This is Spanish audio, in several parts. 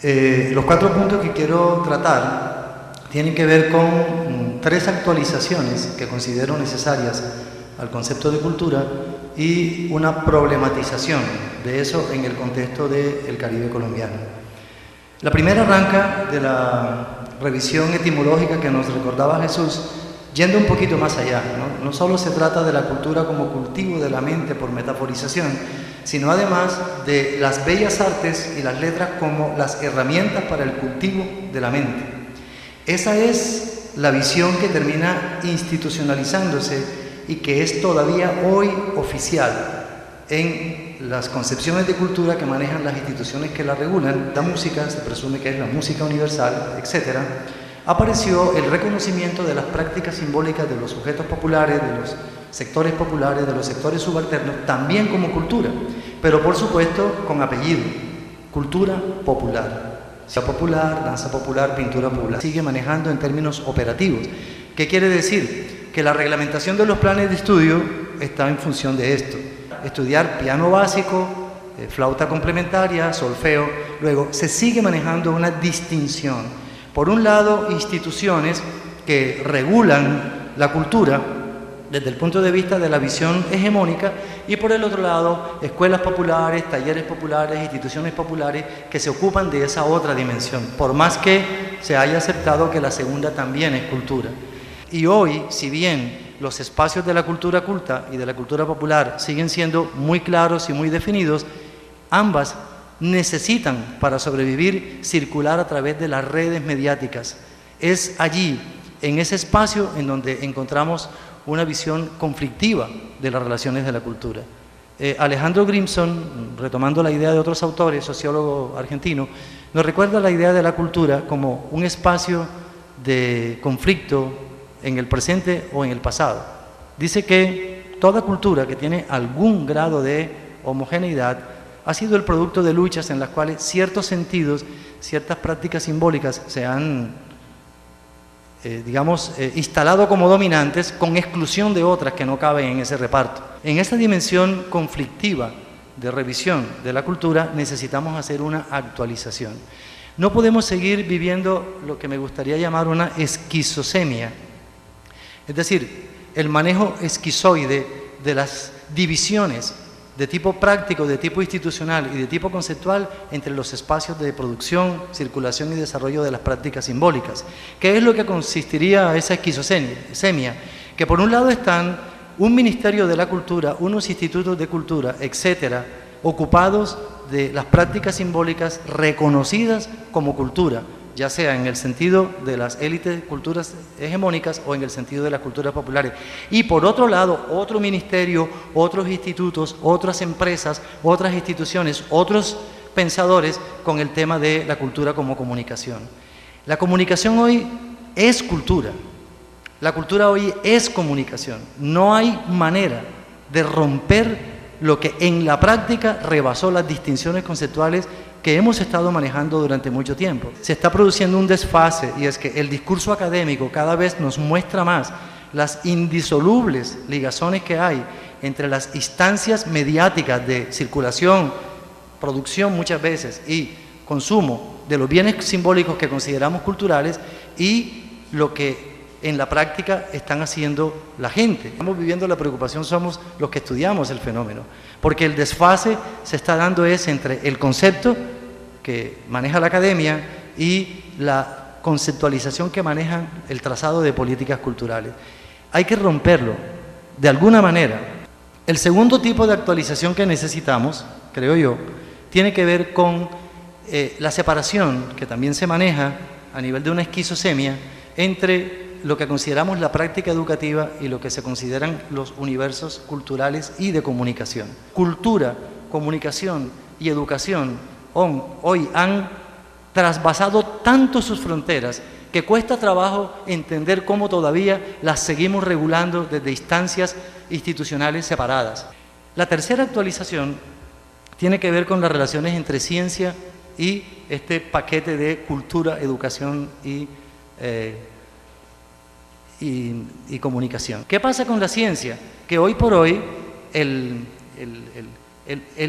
Los 4 puntos que quiero tratar tienen que ver con 3 actualizaciones que considero necesarias al concepto de cultura y una problematización de eso en el contexto del Caribe colombiano. La primera arranca de la revisión etimológica que nos recordaba Jesús, yendo un poquito más allá, ¿no? No solo se trata de la cultura como cultivo de la mente por metaforización, sino además de las bellas artes y las letras como las herramientas para el cultivo de la mente. Esa es la visión que termina institucionalizándose y que es todavía hoy oficial en las concepciones de cultura que manejan las instituciones que la regulan. La música, se presume que es la música universal, etc. Apareció el reconocimiento de las prácticas simbólicas de los sujetos populares, de los sectores populares, de los sectores subalternos, también como cultura, pero por supuesto con apellido, cultura popular. Sea popular, danza popular, pintura popular. Sigue manejando en términos operativos. ¿Qué quiere decir? Que la reglamentación de los planes de estudio está en función de esto. Estudiar piano básico, flauta complementaria, solfeo. Luego se sigue manejando una distinción. Por un lado, instituciones que regulan la cultura desde el punto de vista de la visión hegemónica, y por el otro lado, escuelas populares, talleres populares, instituciones populares que se ocupan de esa otra dimensión, por más que se haya aceptado que la segunda también es cultura. Y hoy, si bien los espacios de la cultura culta y de la cultura popular siguen siendo muy claros y muy definidos, ambas necesitan, para sobrevivir, circular a través de las redes mediáticas. Es allí, en ese espacio, en donde encontramos una visión conflictiva de las relaciones de la cultura. Alejandro Grimson, retomando la idea de otros autores, sociólogo argentino, nos recuerda la idea de la cultura como un espacio de conflicto en el presente o en el pasado. Dice que toda cultura que tiene algún grado de homogeneidad ha sido el producto de luchas en las cuales ciertos sentidos, ciertas prácticas simbólicas se han instalado como dominantes con exclusión de otras que no caben en ese reparto. En esta dimensión conflictiva de revisión de la cultura necesitamos hacer una actualización. No podemos seguir viviendo lo que me gustaría llamar una esquizosemia, es decir, el manejo esquizoide de las divisiones de tipo práctico, de tipo institucional y de tipo conceptual entre los espacios de producción, circulación y desarrollo de las prácticas simbólicas. ¿Qué es lo que consistiría esa esquizosemia? Que por un lado están un ministerio de la cultura, unos institutos de cultura, etcétera, ocupados de las prácticas simbólicas reconocidas como cultura, ya sea en el sentido de las élites culturas hegemónicas o en el sentido de las culturas populares. Y por otro lado, otro ministerio, otros institutos, otras empresas, otras instituciones, otros pensadores con el tema de la cultura como comunicación. La comunicación hoy es cultura. La cultura hoy es comunicación. No hay manera de romper lo que en la práctica rebasó las distinciones conceptuales que hemos estado manejando durante mucho tiempo. Se está produciendo un desfase, y es que el discurso académico cada vez nos muestra más las indisolubles ligazones que hay entre las instancias mediáticas de circulación, producción muchas veces y consumo de los bienes simbólicos que consideramos culturales y lo que en la práctica están haciendo la gente. Estamos viviendo la preocupación, somos los que estudiamos el fenómeno, porque el desfase se está dando entre el concepto que maneja la academia y la conceptualización que maneja el trazado de políticas culturales. Hay que romperlo de alguna manera. El segundo tipo de actualización que necesitamos, creo yo, tiene que ver con la separación que también se maneja a nivel de una esquizosemia entre lo que consideramos la práctica educativa y lo que se consideran los universos culturales y de comunicación. Cultura, comunicación y educación hoy han trasvasado tanto sus fronteras que cuesta trabajo entender cómo todavía las seguimos regulando desde instancias institucionales separadas. La tercera actualización tiene que ver con las relaciones entre ciencia y este paquete de cultura, educación y comunicación. ¿Qué pasa con la ciencia? Que hoy por hoy el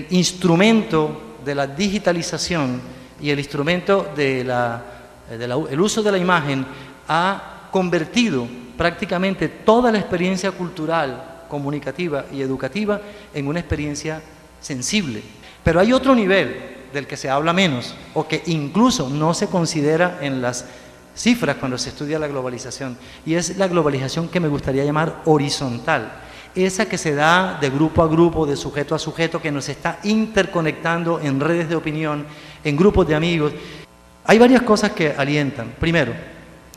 instrumento de la digitalización y el instrumento el uso de la imagen ha convertido prácticamente toda la experiencia cultural, comunicativa y educativa en una experiencia sensible. Pero hay otro nivel del que se habla menos o que incluso no se considera en las cifras cuando se estudia la globalización, y es la globalización que me gustaría llamar horizontal, esa que se da de grupo a grupo, de sujeto a sujeto, que nos está interconectando en redes de opinión, en grupos de amigos. Hay varias cosas que alientan. Primero,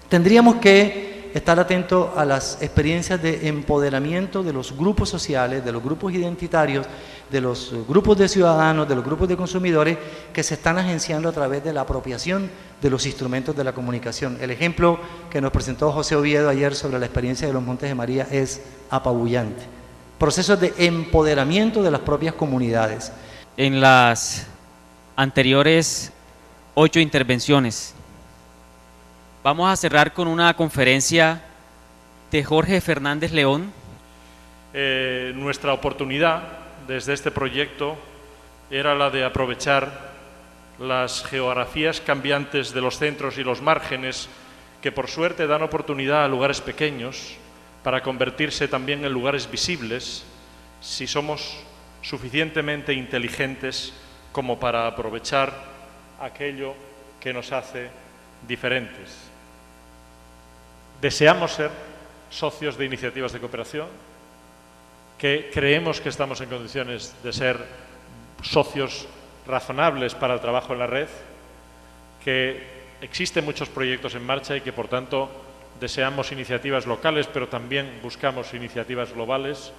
tendríamos que estar atentos a las experiencias de empoderamiento de los grupos sociales, de los grupos identitarios, de los grupos de ciudadanos, de los grupos de consumidores que se están agenciando a través de la apropiación de los instrumentos de la comunicación. El ejemplo que nos presentó José Oviedo ayer sobre la experiencia de los Montes de María es apabullante. Procesos de empoderamiento de las propias comunidades. En las anteriores 8 intervenciones, vamos a cerrar con una conferencia de Jorge Fernández León. Nuestra oportunidad desde este proyecto era la de aprovechar las geografías cambiantes de los centros y los márgenes, que por suerte dan oportunidad a lugares pequeños para convertirse también en lugares visibles si somos suficientemente inteligentes como para aprovechar aquello que nos hace diferentes. Deseamos ser socios de iniciativas de cooperación, que creemos que estamos en condiciones de ser socios razonables para el trabajo en la red, que existen muchos proyectos en marcha y que por tanto deseamos iniciativas locales, pero también buscamos iniciativas globales,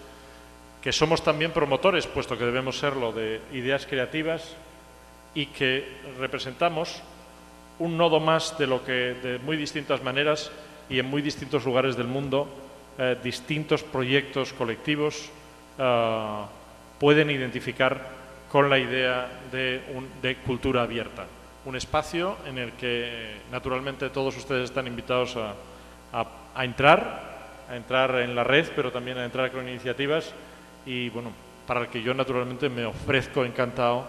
que somos también promotores, puesto que debemos serlo, de ideas creativas, y que representamos un nodo más de lo que de muy distintas maneras y en muy distintos lugares del mundo distintos proyectos colectivos pueden identificar con la idea de cultura abierta. Un espacio en el que naturalmente todos ustedes están invitados a entrar en la red, pero también a entrar con iniciativas, y bueno, para el que yo naturalmente me ofrezco encantado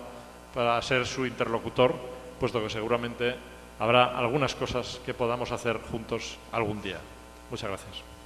para ser su interlocutor, puesto que seguramente habrá algunas cosas que podamos hacer juntos algún día. Muchas gracias.